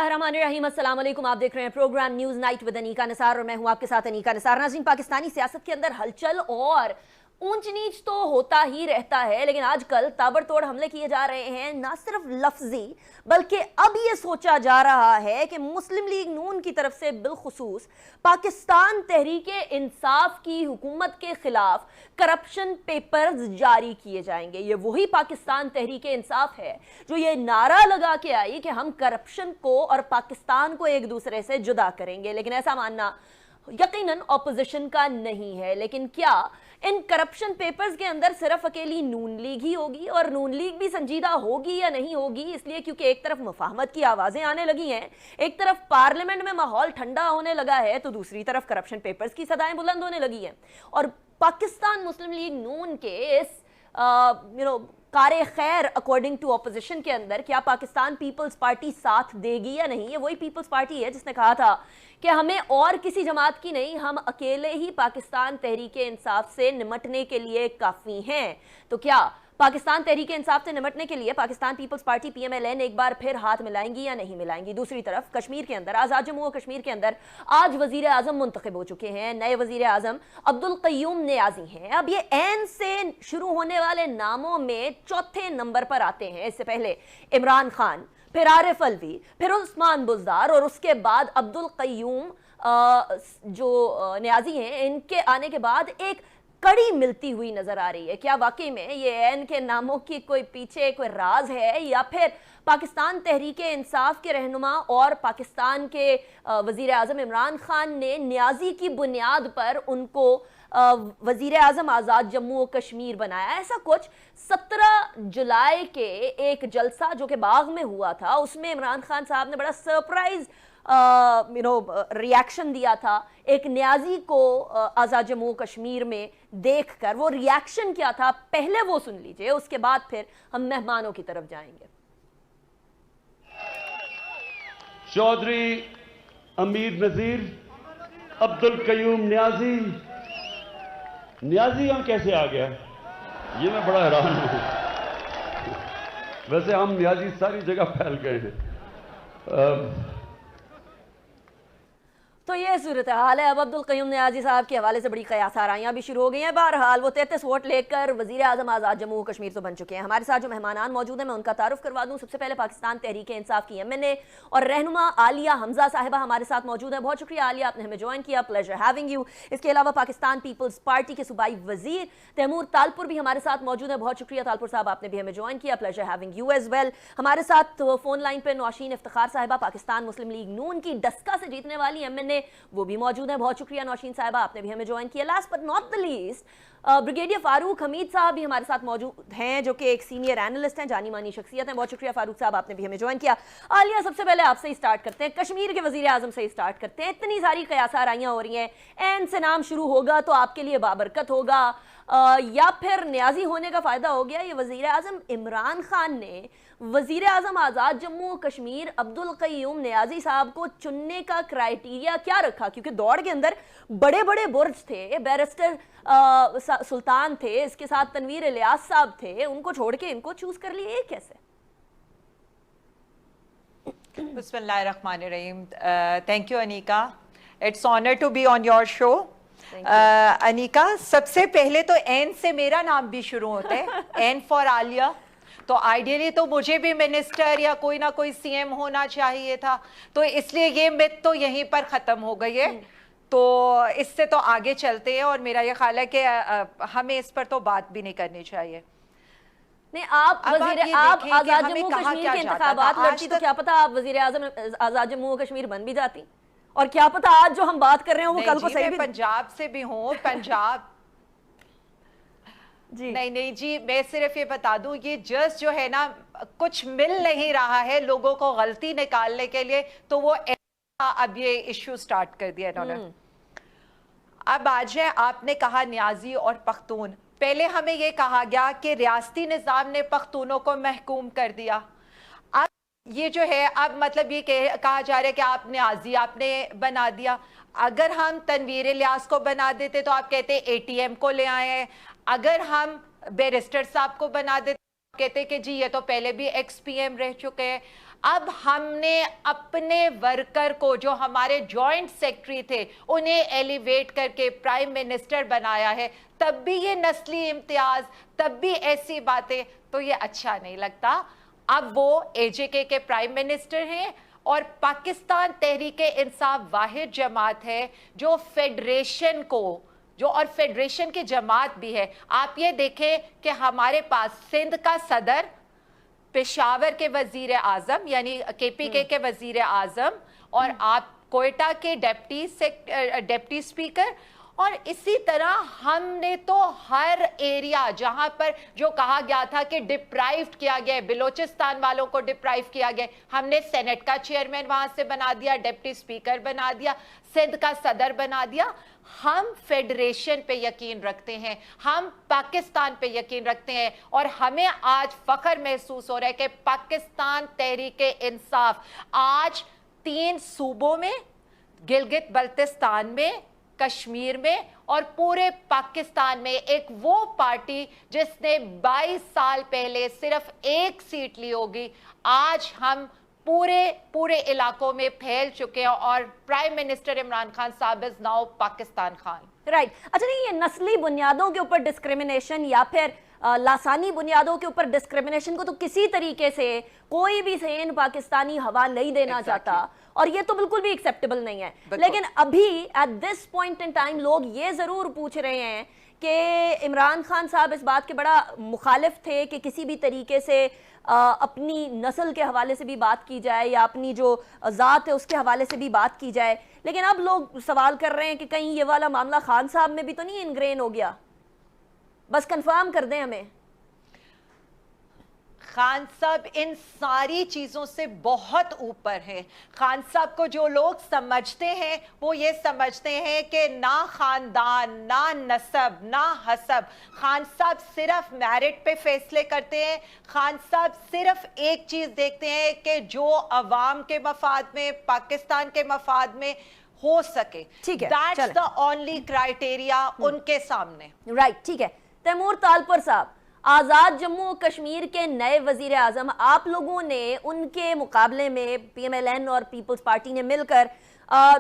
बिस्मिल्लाहिर्रहमानिर्रहीम, अस्सलाम वालेकुम। आप देख रहे हैं programme news night with Anika Nisar और मैं हूं आपके साथ अनीका निसार। नाज़रीन, पाकिस्तानी सियासत के अंदर हलचल और ऊंच नीच तो होता ही रहता है, लेकिन आजकल ताबड़तोड़ हमले किए जा रहे हैं, ना सिर्फ लफ्जी बल्कि अब ये सोचा जा रहा है कि मुस्लिम लीग नून की तरफ से बिलखुसूस पाकिस्तान तहरीक इंसाफ की हुकूमत के खिलाफ करप्शन पेपर्स जारी किए जाएंगे। ये वही पाकिस्तान तहरीक इंसाफ है जो ये नारा लगा के आई कि हम करप्शन को और पाकिस्तान को एक दूसरे से जुदा करेंगे, लेकिन ऐसा मानना यकीनन ऑपोजिशन का नहीं है। लेकिन क्या इन करप्शन पेपर्स के अंदर सिर्फ अकेली नून लीग ही होगी, और नून लीग भी संजीदा होगी या नहीं होगी? इसलिए क्योंकि एक तरफ मुफाहमत की आवाजें आने लगी हैं, एक तरफ पार्लियामेंट में माहौल ठंडा होने लगा है, तो दूसरी तरफ करप्शन पेपर्स की सदाएं बुलंद होने लगी हैं। और पाकिस्तान मुस्लिम लीग नून के इस कारे खैर अकॉर्डिंग टू ऑपोजिशन के अंदर क्या पाकिस्तान पीपल्स पार्टी साथ देगी या नहीं? ये वही पीपल्स पार्टी है जिसने कहा था कि हमें और किसी जमात की नहीं, हम अकेले ही पाकिस्तान तहरीक इंसाफ से निमटने के लिए काफी हैं। तो क्या पाकिस्तान तहरीक इंसाफ से निमटने के लिए पाकिस्तान पीपल्स पार्टी PMLN एक बार फिर हाथ मिलाएंगी या नहीं मिलाएंगी? दूसरी तरफ कश्मीर के अंदर, आज़ाद जम्मू और कश्मीर के अंदर आज वजीर आजम मुंतखब हो चुके हैं। नए वजीर आजम अब्दुल क़य्यूम नियाज़ी हैं। अब ये एन से शुरू होने वाले नामों में चौथे नंबर पर आते हैं। इससे पहले इमरान खान, फिर आरिफ अलवी, फिर उस्मान बुज़दार और उसके बाद अब्दुल क़य्यूम जो नियाज़ी हैं, इनके आने के बाद एक कड़ी मिलती हुई नजर आ रही है। क्या वाकई में ये एन के नामों की कोई पीछे कोई राज है, या फिर पाकिस्तान तहरीक इंसाफ के रहनुमा और पाकिस्तान के वजीर आजम इमरान खान ने नियाजी की बुनियाद पर उनको वजीर आजम आज़ाद जम्मू और कश्मीर बनाया? ऐसा कुछ 17 जुलाई के एक जलसा जो कि बाग में हुआ था, उसमें इमरान खान साहब ने बड़ा सरप्राइज रिएक्शन दिया था एक न्याजी को आज़ाद जम्मू कश्मीर में देखकर। वो रिएक्शन क्या था, पहले वो सुन लीजिए, उसके बाद फिर हम मेहमानों की तरफ जाएंगे। चौधरी अमीर नजीर अब्दुल क़य्यूम नियाजी यहाँ कैसे आ गया, ये मैं बड़ा हैरान हूं। वैसे हम नियाजी सारी जगह फैल गए हैं। तो ये सूरत हाल है। अब अब्दुल क़य्यूम नियाज़ी साहब के हवाले से बड़ी कयासाराइयाँ भी शुरू हो गई हैं। बहरहाल वो 33 वोट लेकर वज़ीर आज़म आज़ाद जम्मू कश्मीर तो बन चुके हैं। हमारे साथ जो मेहमान मौजूद हैं मैं उनका तारुफ करवा दूँ। सबसे पहले पाकिस्तान तहरीक इंसाफ की MNA और रहनुमा आलिया हमजा साहिबा हमारे साथ मौजूद हैं। बहुत शुक्रिया आलिया, आपने हमें ज्वाइन किया, प्लेजर हैविंग यू। इसके अलावा पाकिस्तान पीपल्स पार्टी के सूबाई वजीर तैमूर तालपुर भी हमारे साथ मौजूद है। बहुत शुक्रिया तालपुर साहब, आपने भी हमें ज्वाइन किया, pleasure having you as well. हमारे साथ फोन लाइन पर नौशीन इफ्तिखार साहिबा, पाकिस्तान मुस्लिम लीग नून की डस्का से जीतने वाली MNA, वो भी मौजूद है। बहुत शुक्रिया नौशीन साहिबा, आपने भी हमें ज्वाइन किया। Last but not the least brigadier Farooq Hamid साहब भी हमारे साथ मौजूद हैं, जो कि एक सीनियर एनालिस्ट हैं, जानी मानी शख्सियत हैं। बहुत शुक्रिया फारूक साहब, आपने भी हमें ज्वाइन किया। आलिया, सबसे पहले आपसे ही स्टार्ट करते हैं, कश्मीर के वजीर आजम से ही स्टार्ट करते हैं। इतनी सारी कयासाराइयां हो रही हैं, एन से नाम शुरू होगा तो आपके लिए बाबरकत होगा, या फिर न्याजी होने का फायदा हो गया? ये वजीर आजम इमरान खान ने वजीर आजम आज़ाद जम्मू कश्मीर अब्दुल क़य्यूम नियाज़ी साहब को चुनने का क्राइटेरिया क्या रखा? क्योंकि दौड़ के अंदर बड़े बड़े बुर्ज थे, बैरिस्टर सुल्तान थे, इसके साथ तनवीर इलियास साहब थे, उनको छोड़ के इनको चूज कर लिए, कैसे? बिस्मिल्लाहिर्रहमानिर्रहीम। Thank you Anika, it's honour to be on your show. Anika, सबसे पहले तो एन से मेरा नाम भी शुरू होता है, एन फॉर आलिया। तो आइडियली तो मुझे भी मिनिस्टर या कोई ना कोई CM होना चाहिए था, तो इसलिए ये मिथ तो यहीं पर ख़त्म हो गई है। तो इससे तो आगे चलते हैं, और मेरा ये ख्याल है कि हमें इस पर तो बात भी नहीं करनी चाहिए। नहीं, आप आज़ाद जम्मू कश्मीर के इंतखाबात लड़ती तो क्या पता आप वजीर आजम आज़ाद जम्मू कश्मीर बन भी जाती, और क्या पता आज जो हम बात कर रहे हैं वो कल को सही भी। पंजाब से भी हूँ, पंजाब जी नहीं जी, मैं सिर्फ ये बता दूं, ये जस्ट जो है ना कुछ मिल नहीं रहा है लोगों को गलती निकालने के लिए, तो वो अब ये इश्यू स्टार्ट कर दिया इन्होंने। अब आज है, आपने कहा न्याजी और पख्तून, पहले हमें ये कहा गया कि रियासती निज़ाम ने पख्तूनों को महकूम कर दिया। अब ये जो है, अब मतलब ये कहा जा रहा है कि आप न्याजी आपने बना दिया। अगर हम तनवीर इलियास को बना देते तो आप कहते ATM को ले आए हैं। अगर हम बैरिस्टर साहब को बना देते कहते कि जी ये तो पहले भी XPM रह चुके हैं। अब हमने अपने वर्कर को, जो हमारे जॉइंट सेक्रेटरी थे, उन्हें एलिवेट करके प्राइम मिनिस्टर बनाया है, तब भी ये नस्ली इम्तियाज, तब भी ऐसी बातें, तो ये अच्छा नहीं लगता। अब वो एजेके के प्राइम मिनिस्टर हैं और पाकिस्तान तहरीके इंसाफ वाहिद जमात है जो फेडरेशन को, जो और फेडरेशन की जमात भी है। आप ये देखें कि हमारे पास सिंध का सदर, पेशावर के वजीर आजम यानी केपीके के वजीर आजम, और आप कोयटा के डिप्टी स्पीकर, और इसी तरह हमने तो हर एरिया जहां पर जो कहा गया था कि डिप्राइव्ड किया गया, बिलोचिस्तान वालों को डिप्राइव किया गया, हमने सेनेट का चेयरमैन वहां से बना दिया, डिप्टी स्पीकर बना दिया, सिंध का सदर बना दिया। हम फेडरेशन पे यकीन रखते हैं, हम पाकिस्तान पे यकीन रखते हैं, और हमें आज फख्र महसूस हो रहा है कि पाकिस्तान तहरीके इंसाफ आज 3 सूबों में, गिलगित बल्तिस्तान में, कश्मीर में और पूरे पाकिस्तान में, एक वो पार्टी जिसने 22 साल पहले सिर्फ 1 सीट ली होगी, आज हम पूरे इलाकों में फैल चुके हैं, और प्राइम मिनिस्टर इमरान खान साहब is now Pakistan Khan. Right. अच्छा, नहीं, ये नस्ली बुनियादों के ऊपर डिस्क्रिमिनेशन या फिर लासानी बुनियादों के ऊपर डिस्क्रिमिनेशन को तो किसी तरीके से कोई भी सेन पाकिस्तानी हवा नहीं देना चाहता, और ये तो बिल्कुल भी एक्सेप्टेबल नहीं है। लेकिन अभी at this point in time लोग ये जरूर पूछ रहे हैं कि इमरान खान साहब इस बात के बड़ा मुखालिफ थे कि किसी भी तरीके से अपनी नस्ल के हवाले से भी बात की जाए या अपनी जो ज़ात है उसके हवाले से भी बात की जाए, लेकिन अब लोग सवाल कर रहे हैं कि कहीं ये वाला मामला खान साहब में भी तो नहीं इनग्रेन हो गया। बस कंफर्म कर दें हमें। खान साहब इन सारी चीजों से बहुत ऊपर हैं। खान साहब को जो लोग समझते हैं वो ये समझते हैं कि ना खानदान, ना नसब, ना हसब, खान साहब सिर्फ मेरिट पे फैसले करते हैं। खान साहब सिर्फ एक चीज देखते हैं कि जो अवाम के मफाद में, पाकिस्तान के मफाद में हो सके। ठीक है, दैट्स द ओनली क्राइटेरिया उनके सामने। राइट, ठीक है। तैमूर तालपुर साहब, आज़ाद जम्मू कश्मीर के नए वजीर आजम, आप लोगों ने उनके मुकाबले में PMLN और पीपल्स पार्टी ने मिलकर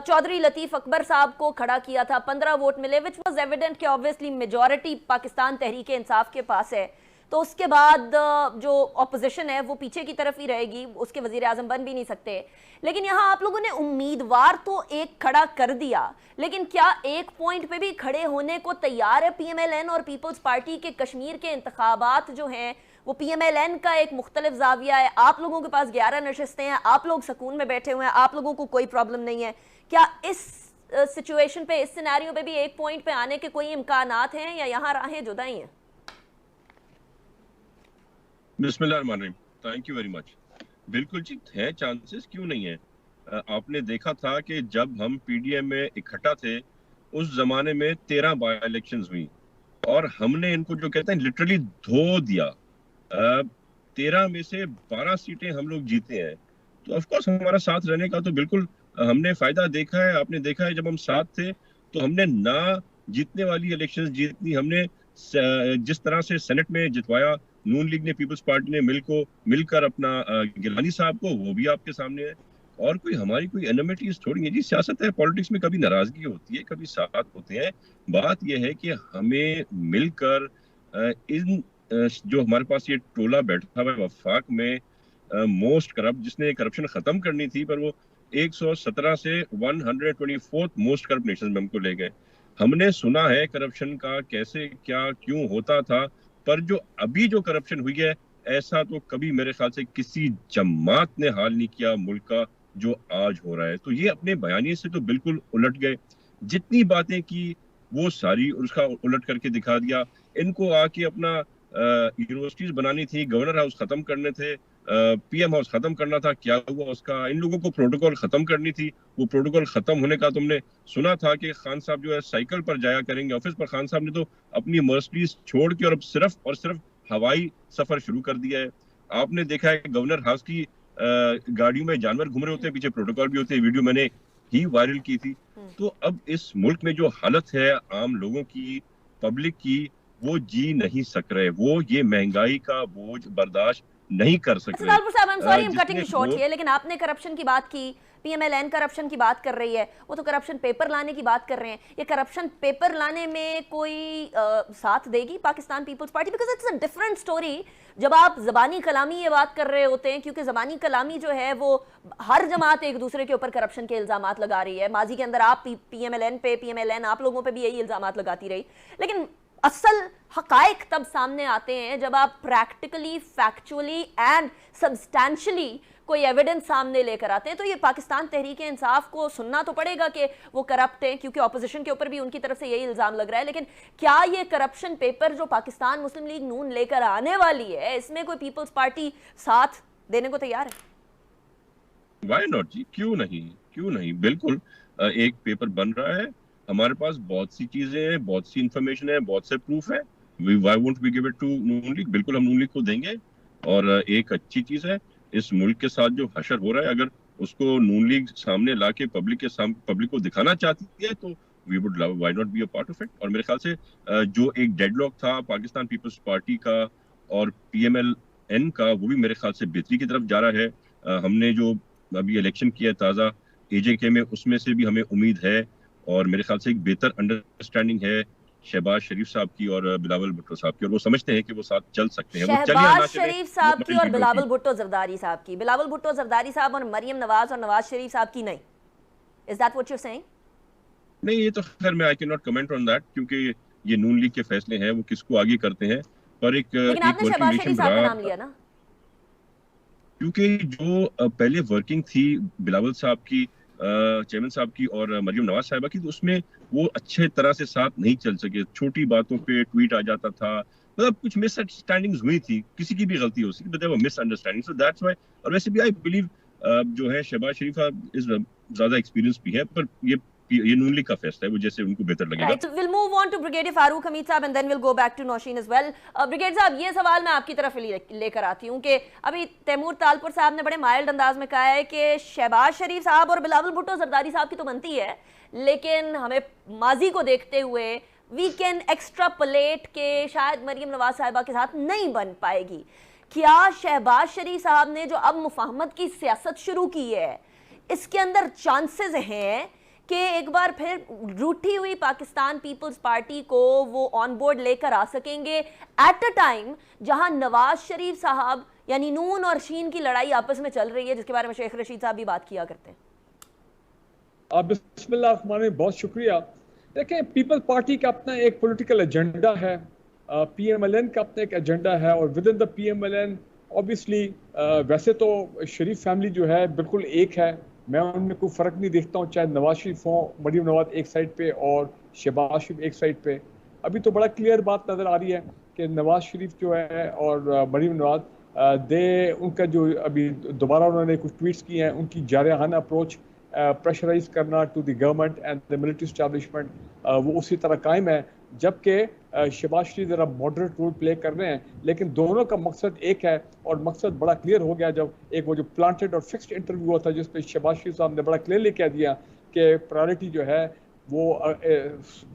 चौधरी लतीफ अकबर साहब को खड़ा किया था। 15 वोट मिले, विच वॉज एविडेंट कि ऑब्वियसली मेजॉरिटी पाकिस्तान तहरीक इंसाफ के पास है, तो उसके बाद जो ऑपोजिशन है वो पीछे की तरफ ही रहेगी, उसके वजीर आजम बन भी नहीं सकते। लेकिन यहाँ आप लोगों ने उम्मीदवार तो एक खड़ा कर दिया, लेकिन क्या एक पॉइंट पे भी खड़े होने को तैयार है PMLN और पीपल्स पार्टी के? कश्मीर के इंतखाबात जो हैं वो PMLN का एक मुख्तलिफ जाविया है, आप लोगों के पास 11 नशस्तें हैं, आप लोग सुकून में बैठे हुए हैं, आप लोगों को कोई प्रॉब्लम नहीं है। क्या इस सिचुएशन पे, इस सिनेरियो पे भी एक पॉइंट पे आने के कोई इम्कानात हैं या यहाँ राहें जुदा ही हैं? बिस्मिल्लाहिर्रहमानिर्रहीम, थैंक यू वेरी मच। बिल्कुल जी है, चांसेस क्यों नहीं है। आपने देखा था कि जब हम PDM में इकट्ठा थे उस जमाने में 13 बाय इलेक्शंस हुई और हमने इनको जो कहते हैं लिटरली धो दिया। 13 में से 12 सीटें हम लोग जीते हैं, तो ऑफ कोर्स हमारा साथ रहने का तो बिल्कुल हमने फायदा देखा है। आपने देखा है जब हम साथ थे तो हमने ना जीतने वाली इलेक्शंस जीतनी, हमने जिस तरह से सेनेट में जितवाया, नून लीग ने, पीपल्स पार्टी ने मिलकर अपना गिलानी साहब को, वो भी आपके सामने है। और कोई हमारी कोई एनिमिटीज थोड़ी है जी, सियासत है, पॉलिटिक्स में कभी नाराजगी होती है, कभी साथ होते हैं। बात यह है कि हमें मिलकर इन जो हमारे पास ये टोला बैठा हुआ है वफाक में, मोस्ट करप्ट, जिसने करप्शन खत्म करनी थी, पर वो 117 से 124th मोस्ट करप्ट नेशन में हमको ले गए। हमने सुना है करप्शन का कैसे क्या क्यों होता था, पर जो अभी जो करप्शन हुई है ऐसा तो कभी मेरे ख्याल से किसी जमात ने हाल नहीं किया मुल्क का जो आज हो रहा है। तो ये अपने बयानी से तो बिल्कुल उलट गए, जितनी बातें की वो सारी उसका उलट करके दिखा दिया। इनको आके अपना यूनिवर्सिटीज बनानी थी, गवर्नर हाउस खत्म करने थे, PM हाउस खत्म करना था, क्या हुआ उसका? इन लोगों को प्रोटोकॉल खत्म करनी थी, वो प्रोटोकॉल खत्म होने का तुमने सुना था कि खान साहब जो है साइकिल पर जाया करेंगे ऑफिस पर। खान साहब ने तो अपनी मर्सिडीज छोड़ के और अब सिर्फ और सिर्फ हवाई सफर शुरू कर दिया है। आपने देखा है गवर्नर हाउस की गाड़ियों में जानवर घूम रहे होते हैं, पीछे प्रोटोकॉल भी होते हैं, वीडियो मैंने ही वायरल की थी। तो अब इस मुल्क में जो हालत है आम लोगों की, पब्लिक की, वो जी नहीं सक रहे, वो ये महंगाई का बोझ बर्दाश्त नहीं कर सक रहे। तालपुर साहब, I am sorry, I am cutting जिसने शॉर्ट वो- हियर, लेकिन आपने करप्शन की बात की, पीएमएलएन करप्शन की बात कर रही है, वो तो करप्शन पेपर लाने की बात कर रहे हैं। ये करप्शन पेपर लाने में कोई साथ देगी Pakistan Peoples Party? Because it's a different story जब आप जबानी कलामी ये बात कर रहे होते हैं, क्योंकि जबानी कलामी जो है वो हर जमात एक दूसरे के ऊपर करप्शन के इल्जामात लगा रही है। माजी के अंदर आप पीएमएलएन पे, पीएमएलएन आप लोगों पे भी यही इल्जामात लगाती रही, लेकिन असल हकायक तब सामने आते हैं जब आप प्रैक्टिकली, फैक्चुअली एंड सब्सटैंशियली कोई एविडेंस सामने लेकर आते हैं। तो ये पाकिस्तान तहरीक इंसाफ को सुनना तो पड़ेगा कि वो करप्ट हैं, क्योंकि ऑपोजिशन के ऊपर भी उनकी तरफ से यही इल्जाम लग रहा है। लेकिन क्या ये करप्शन पेपर जो पाकिस्तान मुस्लिम लीग नून लेकर आने वाली है, इसमें कोई पीपल्स पार्टी साथ देने को तैयार है? वाई नॉट जी, क्यों नहीं, बिल्कुल। एक पेपर बन रहा है, हमारे पास बहुत सी चीजें हैं, बहुत सी इंफॉर्मेशन है, बहुत से प्रूफ है। Why won't we give it to Noon league? बिल्कुल हम नून लीग को देंगे। और एक अच्छी चीज है, इस मुल्क के साथ जो हशर हो रहा है, अगर उसको नून लीग सामने लाके पब्लिक को दिखाना चाहती है तो we would love, why not be a part of it. और मेरे ख्याल से जो एक डेडलॉक था पाकिस्तान पीपल्स पार्टी का और पीएमएलएन का, वो भी मेरे ख्याल से बेहतरी की तरफ जा रहा है। हमने जो अभी इलेक्शन किया है ताज़ा एजेके में, उसमें से भी हमें उम्मीद है और मेरे ख्याल से एक बेहतर अंडरस्टैंडिंग है शहबाज शरीफ साहब की और बिलावल भुट्टो साहब की, और वो समझते हैं कि वो साथ चल सकते हैं। शहबाज शरीफ साहब की और बिलावल भुट्टो जरदारी साहब की, बिलावल भुट्टो जरदारी साहब और मरियम नवाज और नवाज शरीफ साहब की नहीं? Is that what you are saying? नहीं, ये तो खैर मैं I can not comment on that, क्योंकि ये नून लीग के फैसले हैं, वो किसको आगे करते हैं। पर लेकिन आपने शहबाज शरीफ साहब का नाम लिया ना, क्योंकि जो पहले वर्किंग थी बिलावल साहब की, चेयरमैन साहब की और मरियम नवाज साहिबा की, तो उसमें वो अच्छे तरह से साथ नहीं चल सके। छोटी बातों पे ट्वीट आ जाता था, मतलब कुछ मिसअंडरस्टैंडिंग्स हुई थी, किसी की भी गलती हो सकती, but there were misunderstanding, so that's why. और वैसे भी आई बिलीव जो है शहबाज शरीफ इज ज्यादा एक्सपीरियंस भी है, पर ये नून लीग का फैसला है, वो जैसे उनको बेहतर लगेगा। Right, so we'll move on to Brigadier Farooq Hamid साहब and then we'll go back to Naushin as well. Brigadier साहब, ये सवाल मैं आपकी तरफ लेकर आती हूँ कि अभी तैमूर तालपुर साहब ने बड़े माइल्ड अंदाज में कहा है कि शहबाज शरीफ साहब और बिलावल भुट्टो जरदारी साहब की तो बनती है, लेकिन हमें माजी को देखते हुए वी कैन एक्स्ट्रापोलेट के शायद मरियम नवाज साहिबा के साथ नहीं बन पाएगी। क्या शहबाज शरीफ साहब ने जो अब मुफाहमत की सियासत शुरू की है, इसके अंदर चांसेस हैं कि एक बार फिर रूठी हुई पाकिस्तान पीपल्स पार्टी को वो ऑन बोर्ड लेकर आ सकेंगे एट अ टाइम जहां नवाज शरीफ साहब यानी नून और शीन की लड़ाई आपस में चल रही है, जिसके बारे में शेख रशीद साहब भी बात किया करते हैं? बिस्मिल्लाह, बहुत शुक्रिया। देखें, पीपल्स पार्टी का अपना एक पॉलिटिकल एजेंडा है, पीएमएलएन का अपना एक एजेंडा है, और with in the PMLN obviously वैसे तो शरीफ फैमिली जो है बिल्कुल एक है, मैं उनमें कोई फ़र्क नहीं देखता हूँ, चाहे नवाज शरीफ हो, मरियम नवाज एक साइड पे और शहबाज शरीफ एक साइड पे। अभी तो बड़ा क्लियर बात नज़र आ रही है कि नवाज शरीफ जो है और मरियम नवाज उनका जो अभी दोबारा उन्होंने कुछ ट्वीट्स किए हैं, उनकी जारहाना अप्रोच, प्रेशराइज करना to the government and the military establishment, वो उसी तरह कायम है, जबकि शहबाज शरीफ ज़रा मॉडरेट रोल प्ले कर रहे हैं। लेकिन दोनों का मकसद एक है, और मकसद बड़ा क्लियर हो गया जब एक वो जो प्लांटेड और फिक्स्ड इंटरव्यू हुआ था, जिस पर शहबाज शरीफ साहब ने बड़ा क्लियरली कह दिया कि प्रायोरिटी जो है वो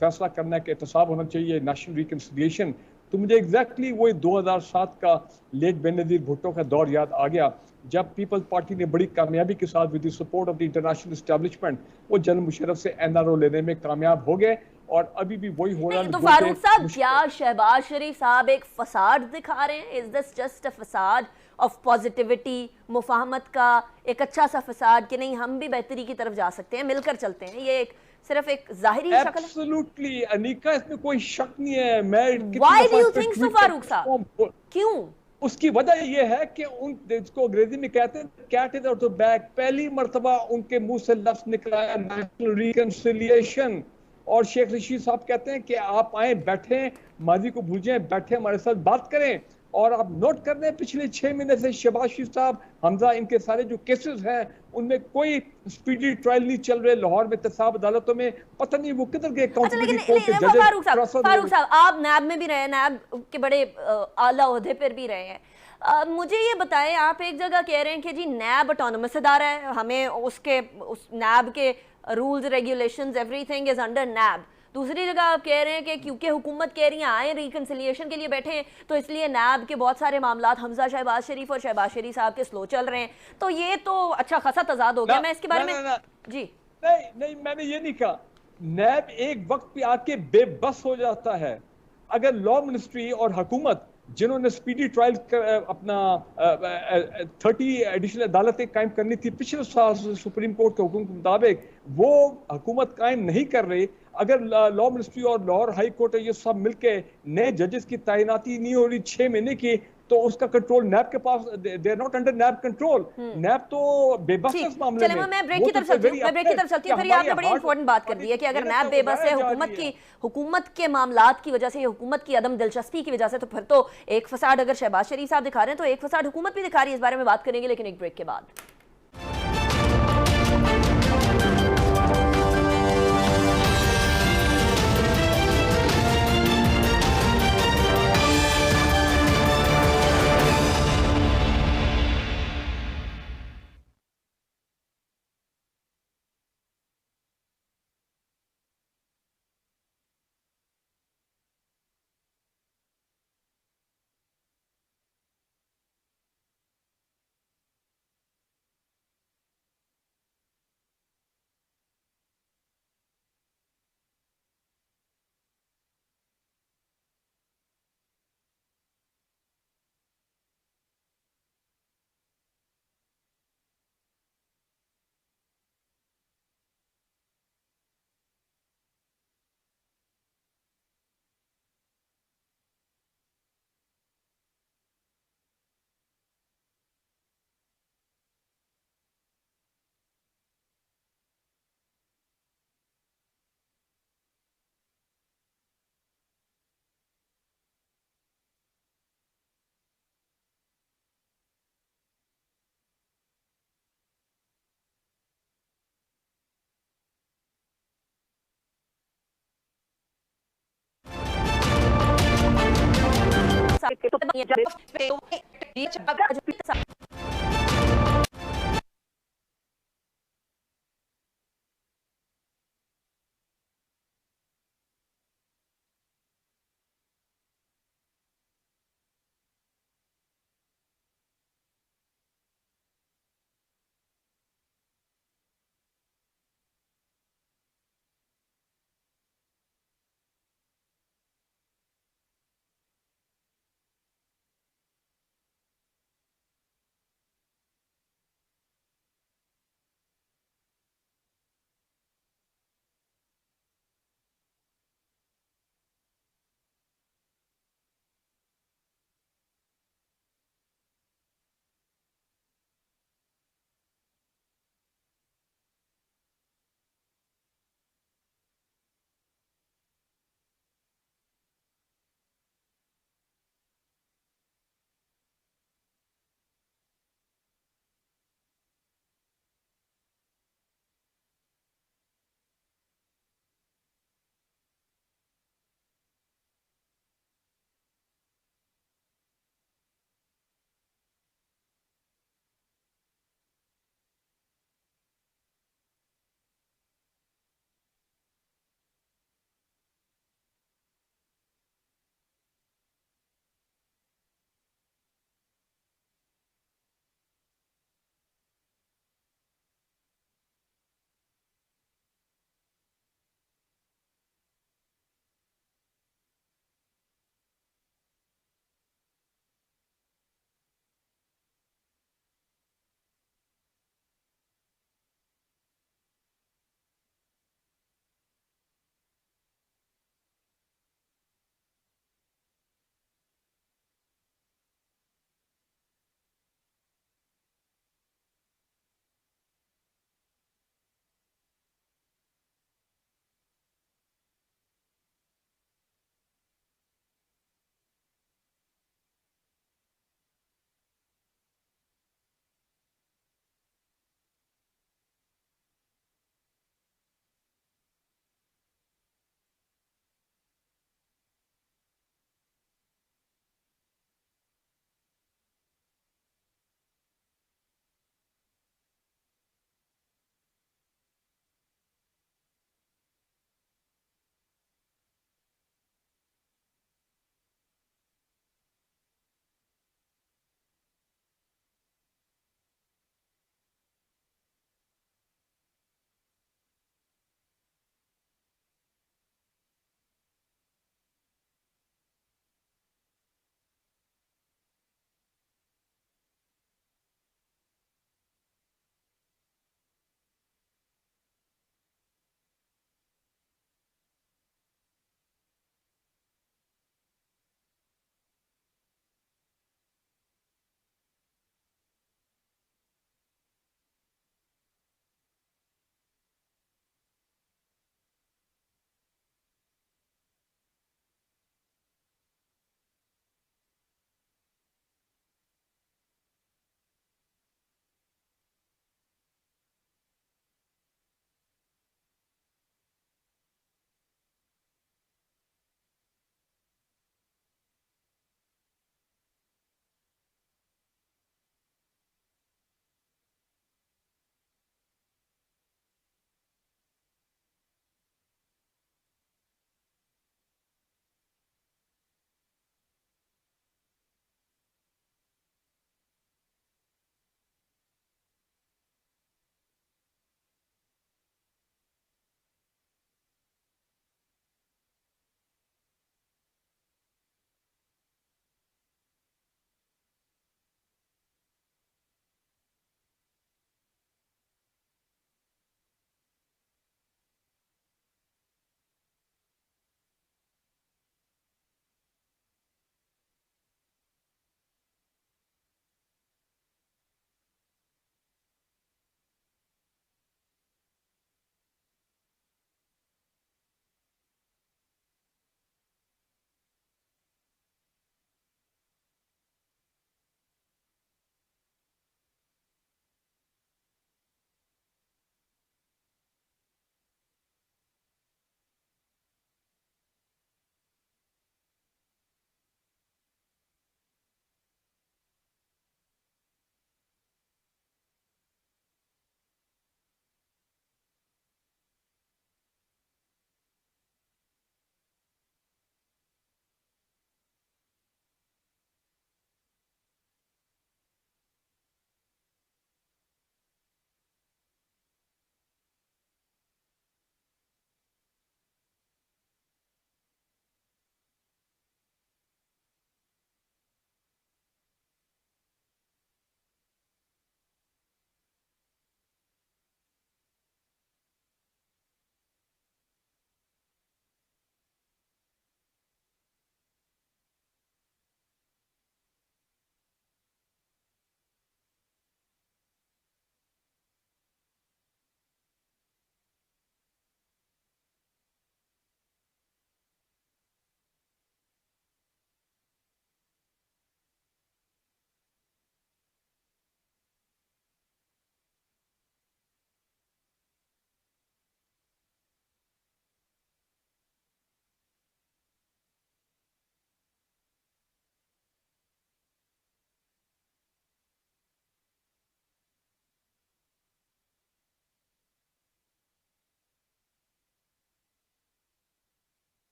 फैसला करना के एहतसाब होना चाहिए, नेशनल रिकन्सिलिएशन। तो मुझे एग्जैक्टली वही 2007 का लेट बेनज़ीर भुट्टो का दौर याद आ गया, जब पीपल्स पार्टी ने बड़ी कामयाबी के साथ with the support of the international establishment वो जनरल मुशर्रफ से एनआरओ लेने में कामयाब हो गए, और अभी भी वही हो रहा है। तो फारूक साहब, क्या शहबाज शरीफ साहब एक फसाद दिखा रहे हैं? इज दिस जस्ट अ फसाद ऑफ पॉजिटिविटी, मुफाहमत का एक अच्छा सा फसाद कि नहीं हम भी बेहतरी की तरफ जा सकते हैं, मिलकर चलते हैं, ये एक सिर्फ एक जाहिरी शक्ल है? एब्सोल्युटली अनीका, इसमें कोई शक नहीं है। मैं why do you think so Farooq साहब? क्यों? उसकी वजह यह है कि उन जिसको अंग्रेजी में कहते हैं cat is out the bag, पहली मर्तबा उनके मुंह से लफ्ज निकला नेशनल रिकन्सिलिएशन, और शेख रशीद साहब कहते हैं कि आप आए, बैठे, माजी को भूल जाएं, बैठे हमारे साथ बात करें। और आप नोट कर रहे हैं पिछले 6 महीने से शहबाज शरीफ साहब, हमजा, इनके सारे जो केसेस हैं उनमें कोई स्पीडी ट्रायल नहीं चल रहे लाहौर में, तसाब अदालतों में, पता नहीं वो किधर गए। फारूक साहब, आप नैब में भी रहे, नैब के बड़े आला ओहदे पर भी रहे हैं, मुझे ये बताएं, आप एक जगह कह रहे हैं कि जी नैब ऑटोनमस इदारा है, हमें उस नैब के rules regulations everything is under NAB, दूसरी जगह आप कह रहे हैं कि क्योंकि हुकूमत कह रही है आए रिकन्सिलिएशन के लिए बैठे हैं, तो इसलिए नैब के बहुत सारे मामला हमजा शहबाज शरीफ और शहबाज शरीफ साहब के स्लो चल रहे हैं। तो ये तो अच्छा खासा तजाद हो गया। मैं इसके बारे में जी नहीं नहीं, मैंने ये नहीं कहा। नैब एक वक्त पे आके बेबस हो जाता है। अगर लॉ मिनिस्ट्री और हुकूमत जिन्होंने स्पीडी ट्रायल अपना 30 एडिशनल अदालतें कायम करनी थी पिछले साल सुप्रीम कोर्ट के हुक्म के मुताबिक, वो हुकूमत कायम नहीं कर रही। अगर लॉ मिनिस्ट्री और लाहौर हाई कोर्ट ये सब मिलके नए जजेस की तैनाती नहीं हो रही 6 महीने की, तो उसका कंट्रोल नैब के पास, they are not under NAB control. NAB तो बेबस है इस मामले में। मैं ब्रेक की तरफ चलती हूँ, फिर ये आपने बड़ी इंपॉर्टेंट बात कर दी है कि अगर नैब बेबस है हुकूमत के मामलात की वजह से, हुकूमत की अदम दिलचस्पी की वजह से, तो फिर तो एक फसाड अगर शहबाज शरीफ साहब दिखा रहे हैं तो एक फसाड हुकूमत भी दिखा रही है। इस बारे में बात करेंगे लेकिन एक ब्रेक के बाद।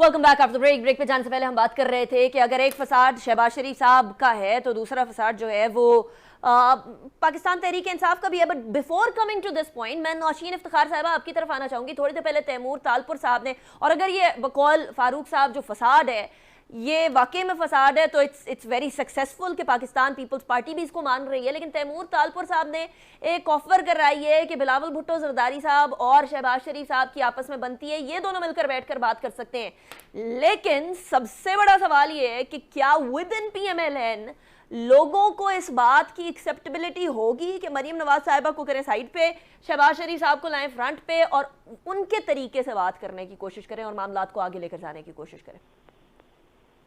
वेलकम बैक आफ्टर ब्रेक पे जाने से पहले हम बात कर रहे थे कि अगर एक फसाद शहबाज शरीफ साहब का है तो दूसरा फसाद जो है वो पाकिस्तान तहरीक इंसाफ का भी है। But before coming to this point, मैं नौशीन इफ्तिखार साहबा आपकी तरफ आना चाहूंगी। थोड़ी देर पहले तैमूर तालपुर साहब ने, और अगर ये बकौल फारूक साहब जो फसाद है ये वाकई में फसाद है तो इट्स वेरी सक्सेसफुल कि पाकिस्तान पीपल्स पार्टी भी इसको मान रही है। लेकिन तैमूर तालपुर साहब ने एक ऑफर कर रही है कि बिलावल भुट्टो जरदारी साहब और शहबाज शरीफ साहब की आपस में बनती है, ये दोनों मिलकर बैठकर बात कर सकते हैं। लेकिन सबसे बड़ा सवाल ये है कि क्या विद इन PMLN लोगों को इस बात की एक्सेप्टेबिलिटी होगी कि मरीम नवाज साहिबा को करें साइड पे, शहबाज शरीफ साहब को लाएं फ्रंट पे और उनके तरीके से बात करने की कोशिश करें और मामलात को आगे लेकर जाने की कोशिश करें।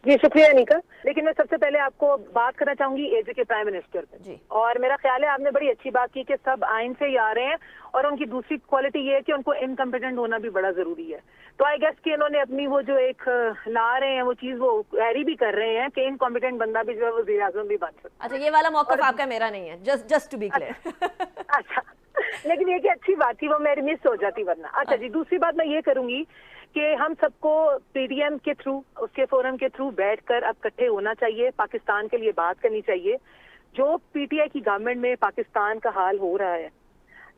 जी शुक्रिया अनीका। लेकिन मैं सबसे पहले आपको बात करना चाहूंगी एजे के प्राइम मिनिस्टर जी। और मेरा ख्याल है आपने बड़ी अच्छी बात की कि सब आइन से ही आ रहे हैं और उनकी दूसरी क्वालिटी ये है कि उनको इनकम्पिटेंट होना भी बड़ा जरूरी है। तो आई गेस कि इन्होंने अपनी वो जो एक ला रहे हैं वो चीज वो कैरी भी कर रहे हैं कि इनकॉम्पिटेंट बंदा भी जो है वो वज़ीर आज़म भी बन सकता है। अच्छा, ये वाला मौका आपका मेरा नहीं है, जस्ट टू बी क्लियर। अच्छा, लेकिन ये कि अच्छी बात थी, वो मेरी मिस हो जाती वरना। अच्छा जी, दूसरी बात मैं ये करूंगी कि हम सबको PDM के थ्रू, उसके फोरम के थ्रू बैठकर अब इकट्ठे होना चाहिए, पाकिस्तान के लिए बात करनी चाहिए। जो PTI की गवर्नमेंट में पाकिस्तान का हाल हो रहा है,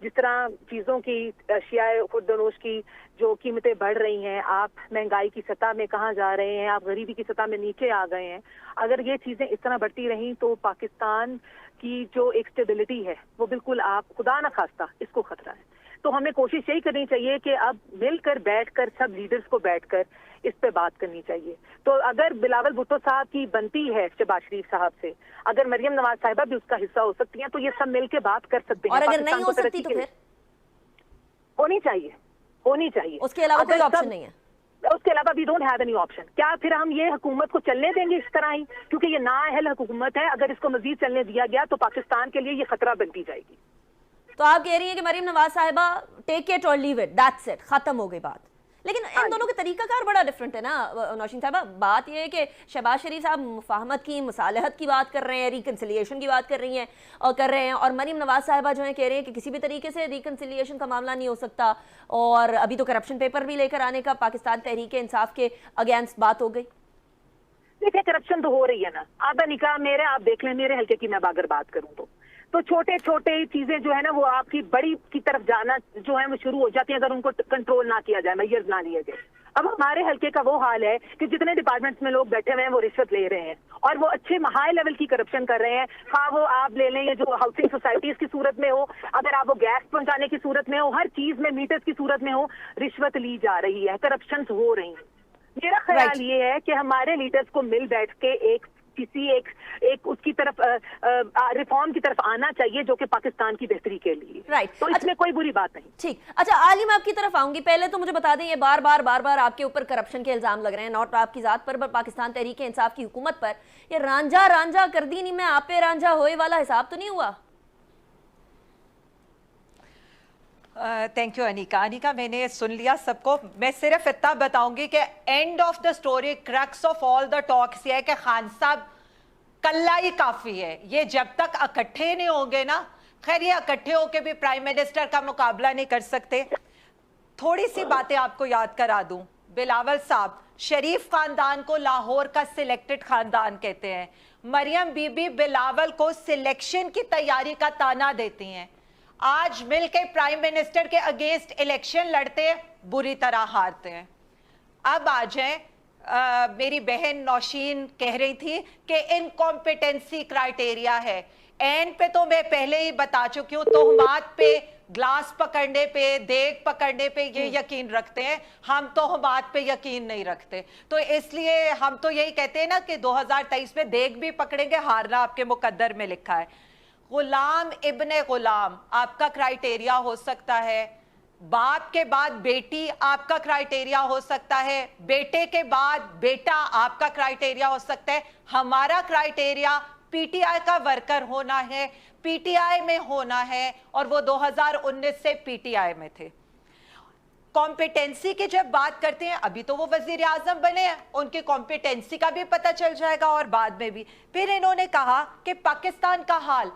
जिस तरह चीजों की अशियाए खुर्दनोश की जो कीमतें बढ़ रही हैं, आप महंगाई की सतह में कहाँ जा रहे हैं, आप गरीबी की सतह में नीचे आ गए हैं। अगर ये चीजें इस तरह बढ़ती रहीं तो पाकिस्तान की जो एक स्टेबिलिटी है वो बिल्कुल, आप खुदा न खास्ता, इसको खतरा है। तो हमें कोशिश यही करनी चाहिए कि अब मिलकर बैठकर सब लीडर्स को बैठकर इस पे बात करनी चाहिए। तो अगर बिलावल भुट्टो साहब की बनती है शहबाज शरीफ साहब से, अगर मरियम नवाज साहिबा भी उसका हिस्सा हो सकती हैं, तो ये सब मिलकर बात कर सकते हैं। और अगर नहीं हो सकती तो फिर होनी चाहिए, होनी चाहिए। उसके अलावा कोई ऑप्शन नहीं है। उसके अलावा we don't have any option. क्या फिर हम ये हुकूमत को चलने देंगे इस तरह ही? क्योंकि ये नाअहल हुकूमत है, अगर इसको मजीद चलने दिया गया तो पाकिस्तान के लिए ये खतरा बनती जाएगी। तो आप कह रही हैं कि मरीम नवाज साहिबा टेक इट और लीव इट, दैट्स इट, खत्म हो गई बात। लेकिन इन दोनों के तरीकाकार बड़ा डिफरेंट है ना नौशीन साहिबा। बात यह है कि शहबाज शरीफ साहब मुफाहमत की, मुसालहत की बात कर रहे हैं, रिकन्सिलिएशन की बात कर रही हैं और कर रहे हैं, और मरीम नवाज साहिबा जो है कह रहे हैं कि किसी भी तरीके से रिकन्सिलिएशन का मामला नहीं हो सकता। और अभी तो करप्शन पेपर भी लेकर आने का पाकिस्तान तहरीक इंसाफ के अगेंस्ट बात हो गई। देखिए, करप्शन तो हो रही है ना। आधा निकाह मेरे, आप देख लें मेरे हल्के की मैं अगर बात करूं तो छोटे छोटे चीजें जो है ना वो आपकी बड़ी की तरफ जाना जो है वो शुरू हो जाती है अगर उनको कंट्रोल ना किया जाए, मेजर्स ना लिए गए। अब हमारे हल्के का वो हाल है कि जितने डिपार्टमेंट्स में लोग बैठे हुए हैं वो रिश्वत ले रहे हैं और वो अच्छे हाई लेवल की करप्शन कर रहे हैं। हाँ, वो आप ले लें ये जो हाउसिंग सोसाइटीज की सूरत में हो, अगर आप वो गैस पहुंचाने की सूरत में हो, हर चीज में मीटर्स की सूरत में हो, रिश्वत ली जा रही है, करप्शन हो रही है। मेरा ख्याल ये है कि हमारे लीडर्स को मिल बैठ के एक उसकी तरफ रिफॉर्म की तरफ आना चाहिए जो कि पाकिस्तान की बेहतरी के लिए। राइट, तो इसमें कोई बुरी बात नहीं। ठीक। अच्छा आली, मैं आपकी तरफ आऊंगी। पहले तो मुझे बता दें, ये बार बार आपके ऊपर करप्शन के इल्जाम लग रहे हैं, नॉट आपकी जात पर पाकिस्तान तहरीक इंसाफ की हुकूमत पर। ये रांझा कर दी नहीं, मैं आपे रांझा होए वाला हिसाब तो नहीं हुआ? Thank you Anika. अनीका, मैंने सुन लिया सबको। मैं सिर्फ इतना बताऊंगी कि end of the story, crux of all the talks ये है कि खान साहब कल्ला ही काफी है। ये जब तक इकट्ठे नहीं होंगे ना, खैर ये इकट्ठे होके भी प्राइम मिनिस्टर का मुकाबला नहीं कर सकते। थोड़ी सी बातें आपको याद करा दूं। बिलावल साहब शरीफ खानदान को लाहौर का सिलेक्टेड खानदान कहते हैं। मरियम बीबी बिलावल को सिलेक्शन की तैयारी का ताना देती हैं। आज मिलकर प्राइम मिनिस्टर के अगेंस्ट इलेक्शन लड़ते हैं, बुरी तरह हारते हैं। अब आ जाए, मेरी बहन नौशीन कह रही थी कि इनकॉम्पिटेंसी क्राइटेरिया है। एंड पे तो मैं पहले ही बता चुकी हूँ, तोहमात पे, ग्लास पकड़ने पे, देग पकड़ने पे ये यकीन रखते हैं, हम तोहमात पे यकीन नहीं रखते। तो इसलिए हम तो यही कहते हैं ना कि 2023 में देग भी पकड़ेंगे, हारना आपके मुकद्दर में लिखा है। गुलाम इब्ने गुलाम आपका क्राइटेरिया हो सकता है, बाप के बाद बेटी आपका क्राइटेरिया हो सकता है, बेटे के बाद बेटा आपका क्राइटेरिया हो सकता है। हमारा क्राइटेरिया पीटीआई का वर्कर होना है, पीटीआई में होना है, और वो 2019 से पीटीआई में थे। कॉम्पिटेंसी की जब बात करते हैं, अभी तो वो वजीर आजम बने हैं, उनकी कॉम्पिटेंसी का भी पता चल जाएगा और बाद में भी। फिर इन्होंने कहा कि पाकिस्तान का हाल,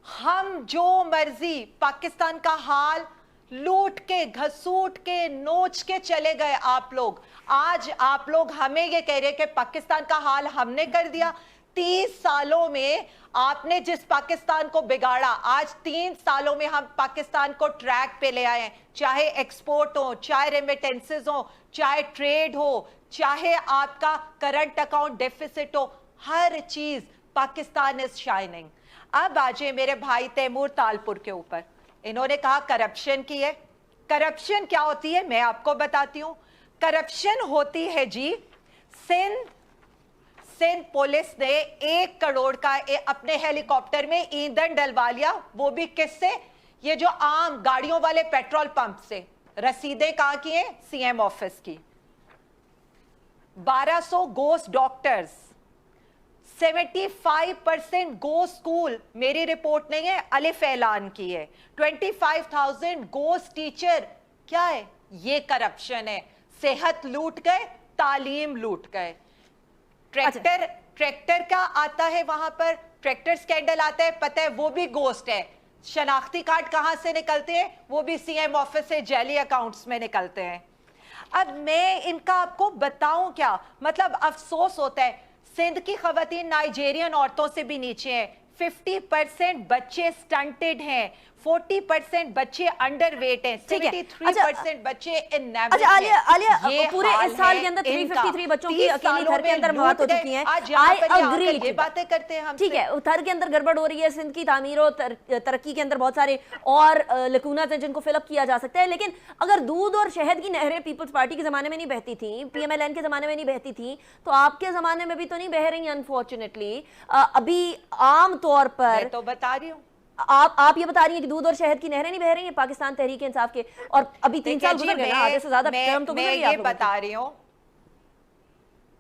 हम जो मर्जी, पाकिस्तान का हाल लूट के, घसूट के, नोच के चले गए आप लोग। आज आप लोग हमें ये कह रहे हैं कि पाकिस्तान का हाल हमने कर दिया। 30 सालों में आपने जिस पाकिस्तान को बिगाड़ा, आज 3 सालों में हम पाकिस्तान को ट्रैक पे ले आए हैं। चाहे एक्सपोर्ट हो, चाहे रेमिटेंसेस हो, चाहे ट्रेड हो, चाहे आपका करंट अकाउंट डेफिसिट हो, हर चीज पाकिस्तान इज शाइनिंग। अब आजे मेरे भाई तैमूर तालपुर के ऊपर, इन्होंने कहा करप्शन की है। करप्शन क्या होती है मैं आपको बताती हूं। करप्शन होती है जी, सिंध पुलिस ने 1 करोड़ का अपने हेलीकॉप्टर में ईंधन डलवा लिया, वो भी किससे? ये जो आम गाड़ियों वाले पेट्रोल पंप से। रसीदें कहां की हैं? सीएम ऑफिस की। 1200 गोस्ट डॉक्टर्स, 75% गो स्कूल, मेरी रिपोर्ट नहीं है, अलिफ ऐलान की है। 25,000 गोस्ट टीचर, क्या है? ये करप्शन है। सेहत लूट गए, तालीम लूट गए। ट्रैक्टर का आता है वहां पर, ट्रैक्टर स्कैंडल आता है, पता है वो भी गोस्ट है। शनाख्ती कार्ड कहां से निकलते हैं? वो भी सीएम ऑफिस से जाली अकाउंट्स में निकलते हैं। अब मैं इनका आपको बताऊं क्या, मतलब अफसोस होता है। सिंध की खवातीन नाइजेरियन औरतों से भी नीचे हैं। 50% बच्चे स्टंटेड हैं, 40% बच्चे अंडरवेट हैं, 73% बच्चे इनएबल हैं। आलिया, पूरे इस साल के अंदर 353 बच्चों की अकेली थर के अंदर मौत हो चुकी है। आई अग्री, ये बातें करते हैं हम। ठीक है, थर के अंदर गड़बड़ हो रही है, सिंध की तामीर और तरक्की के अंदर बहुत सारे और लकूनत हैं जिनको फिलअप किया जा सकता है। लेकिन अगर दूध और शहद की नहरें पीपल्स पार्टी के जमाने में नहीं बहती थी, पीएमएलएन के जमाने में नहीं बहती थी, तो आपके जमाने में भी तो नहीं बह रही अनफॉर्चुनेटली। अभी आम तौर पर मैं तो बता रही हूँ, आप ये बता रही हैं कि दूध और शहद की नहरें नहीं बह रही हैं पाकिस्तान तहरीक इंसाफ के, और अभी 3 साल गुजर गए ना, आधे से ज्यादा टर्म तो गुजर गया। मैं ये बता रही हूँ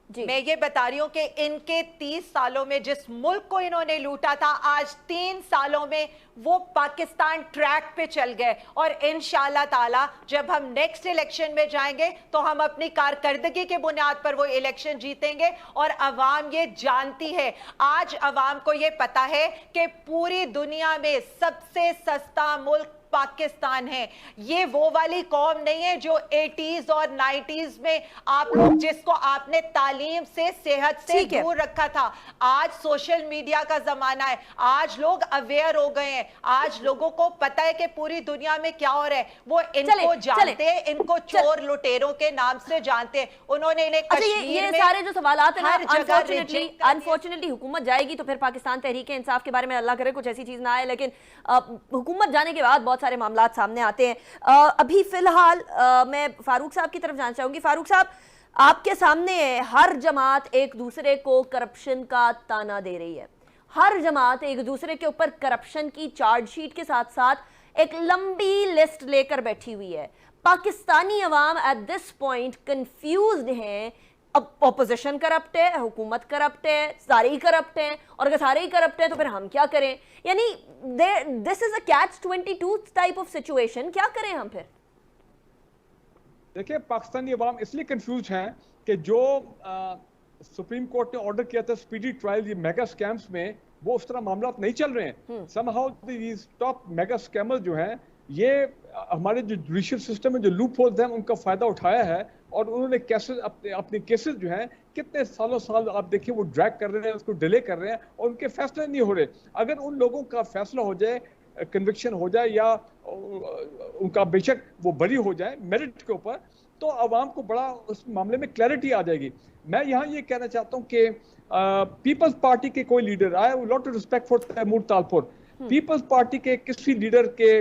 मैं ये बता रही हूं कि इनके 30 सालों में जिस मुल्क को इन्होंने लूटा था, आज 3 सालों में वो पाकिस्तान ट्रैक पे चल गए। और इंशाअल्लाह ताला जब हम नेक्स्ट इलेक्शन में जाएंगे तो हम अपनी कारकर्दगी के बुनियाद पर वो इलेक्शन जीतेंगे। और अवाम ये जानती है, आज अवाम को ये पता है कि पूरी दुनिया में सबसे सस्ता मुल्क पाकिस्तान है। ये वो वाली कौम नहीं है जो 80s और 90s में आप लोग, जिसको आपने तालीम से, सेहत से दूर रखा था। आज सोशल मीडिया का जमाना है, आज लोग अवेयर हो गए हैं, आज लोगों को पता है कि पूरी दुनिया में क्या हो रहा है। वो इनको जानते हैं, इनको चोर लुटेरों के नाम से जानते हैं। उन्होंने इन्हें ये सारे जो सवालात हैं, अनफॉर्चुनेटली हुकूमत जाएगी तो फिर पाकिस्तान तहरीक इंसाफ के बारे में अल्लाह करे कुछ ऐसी चीज ना आए, लेकिन हुकूमत जाने के बाद बहुत सारे मामला सामने आते हैं। अभी फिलहाल मैं फारूक साहब की तरफ जाना चाहूंगी। फारूक साहब, आपके सामने हर जमात एक दूसरे को करप्शन का ताना दे रही है, हर जमात एक दूसरे के ऊपर करप्शन की चार्जशीट के साथ साथ एक लंबी लिस्ट लेकर बैठी हुई है। पाकिस्तानी अवाम एट दिस पॉइंट कंफ्यूज्ड हैं। अब ऑपोजिशन करप्ट है, हुकूमत करप्ट है, सारे ही करप्ट हैं, और अगर सारे ही करप्ट हैं तो फिर हम क्या करें? यानी this is a catch 22 type of situation. क्या करें हम फिर? देखिए, पाकिस्तानी अवाम इसलिए कंफ्यूज हैं कि जो सुप्रीम कोर्ट ने ऑर्डर किया था स्पीडी ट्रायल ये मेगा स्कैम्स में, वो उस तरह मामला नहीं चल रहे हैं। समहाउ दीस टॉप मेगा स्कैमर जो हैं, ये हमारे जो जुडिशियल सिस्टम में जो लूप होल्स हैं उनका फायदा उठाया है, और उन्होंने केसेस अपने केसेस जो हैं कितने साल आप देखिए वो ड्रैग कर रहे हैं, उसको डिले कर रहे हैं, और उनके फैसले नहीं हो रहे। अगर उन लोगों का फैसला हो जाए, कन्विक्शन हो जाए, या उनका बेशक वो बरी हो जाए मेरिट के ऊपर, तो आवाम को बड़ा उस मामले में क्लैरिटी आ जाएगी। मैं यहाँ ये कहना चाहता हूँ कि पीपल्स पार्टी के कोई leader, I have lot of respect for Taimur Talpur, Peoples Party के किसी लीडर के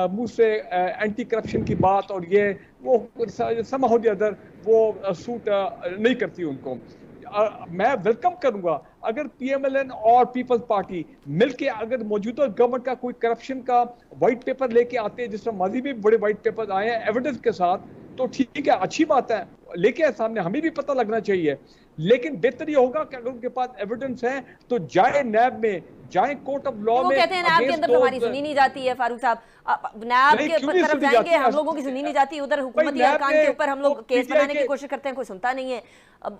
मुंह से एंटी करप्शन की बात और ये वो समहाउ द अदर वो सूट नहीं करती उनको। मैं वेलकम करूंगा अगर पीएमएलएन और पीपल्स पार्टी मिलके अगर मौजूदा गवर्नमेंट का कोई करप्शन का व्हाइट पेपर लेके आते हैं, जिस तरह माजी में बड़े व्हाइट पेपर आए हैं एविडेंस के साथ, तो ठीक है, अच्छी बात है, लेके सामने हमें भी पता लगना चाहिए। लेकिन बेहतर ये होगा कि अगर उनके पास एविडेंस है तो जाए नैब में, जाए कोर्ट ऑफ लॉ में। वो कहते हैं नैब के अंदर हमारी सुनी नहीं जाती है फारूक साहब, नैब के तरफ जाएंगे, हम लोगों की सुनी नहीं जाती, उधर हुकूमती अरकान के ऊपर हम लोग केस बनाने की कोशिश करते हैं, कोई सुनता नहीं है।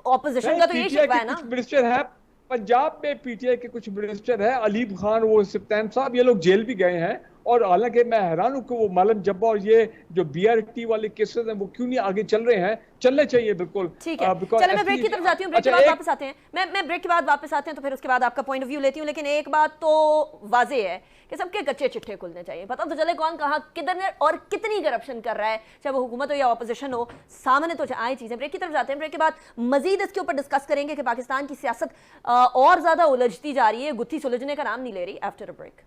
ऑपोजिशन का तो यही शिकवा है ना। मिनिस्टर है पंजाब में, पीटीआई के कुछ मिनिस्टर है, अलीब खान, वो सिप्तान साहब, ये लोग जेल भी गए हैं और हालांकि मैं हैरान हूं कि वो मालम जब्बा और ये जो BRT वाले केसेस हैं वो क्यों नहीं आगे चल रहे हैं, चलने चाहिए बिल्कुल। ठीक है, because चलो मैं ब्रेक की तरफ जाती हूँ, ब्रेक के अच्छा, बाद एक वापस आते हैं। मैं ब्रेक के बाद वापस आते हैं तो फिर उसके बाद आपका पॉइंट ऑफ व्यू लेती हूँ। लेकिन एक बात तो वाजे है कि सबके कच्चे चिट्ठे खुलने चाहिए, पता तो चले कौन कहाँ किधर और कितनी करप्शन कर रहा है, चाहे वो हुकूमत हो या ऑपोजिशन हो, सामने तो आए चीजें। ब्रेक की तरफ जाते हैं, ब्रेक के बाद मजीद इसके ऊपर डिस्कस करेंगे कि पाकिस्तान की सियासत और ज्यादा उलझती जा रही है, गुत्थी सुलझने का नाम नहीं ले रही। After a break.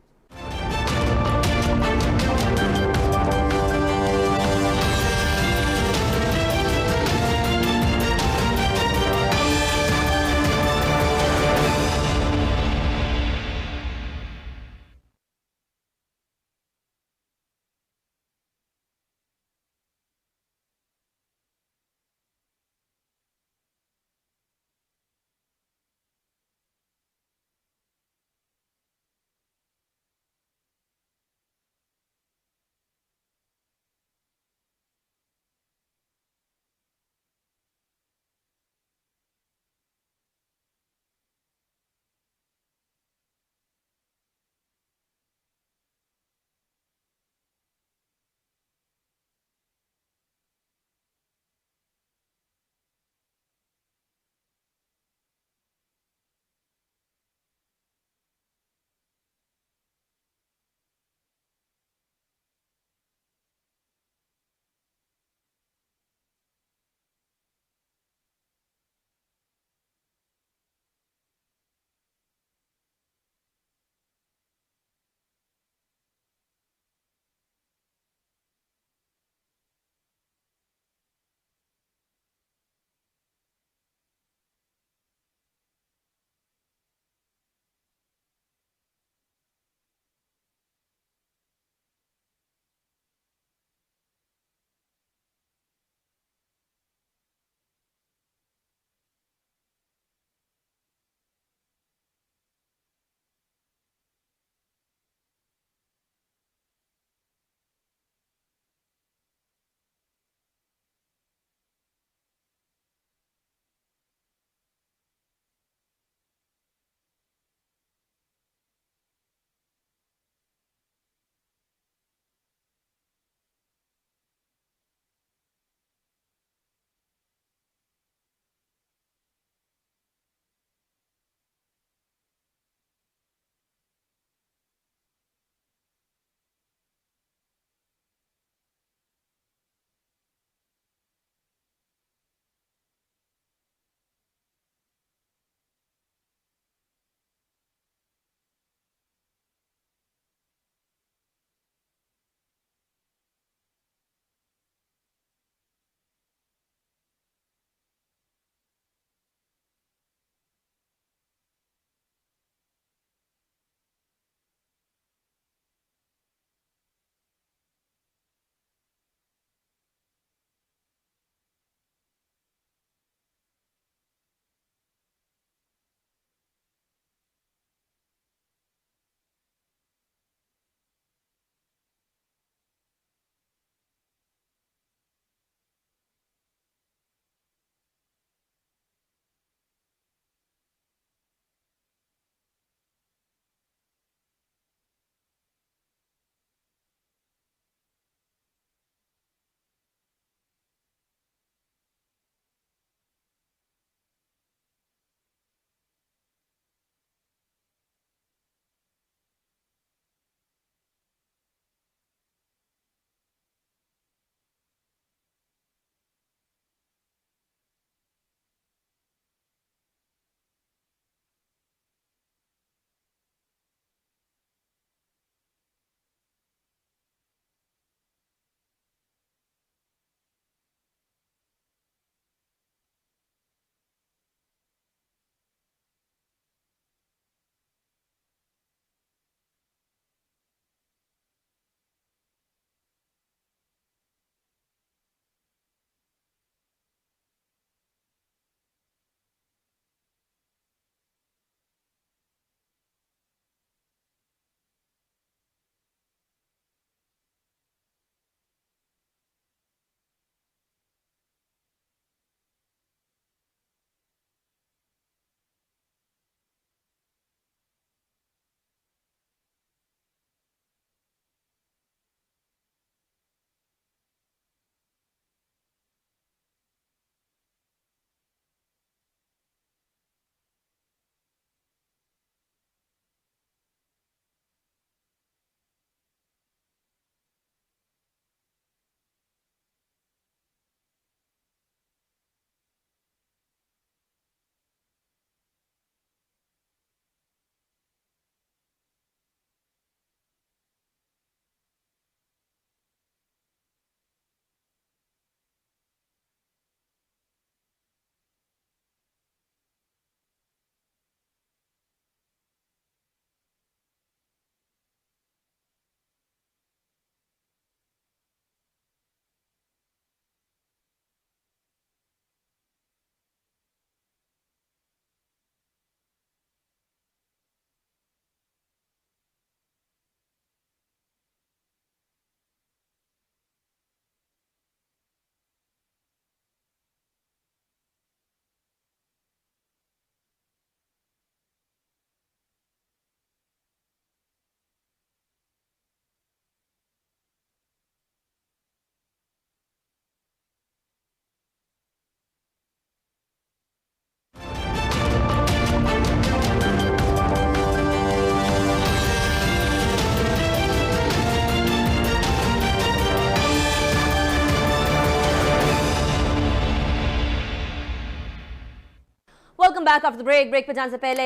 Welcome back after break पे जाने से पहले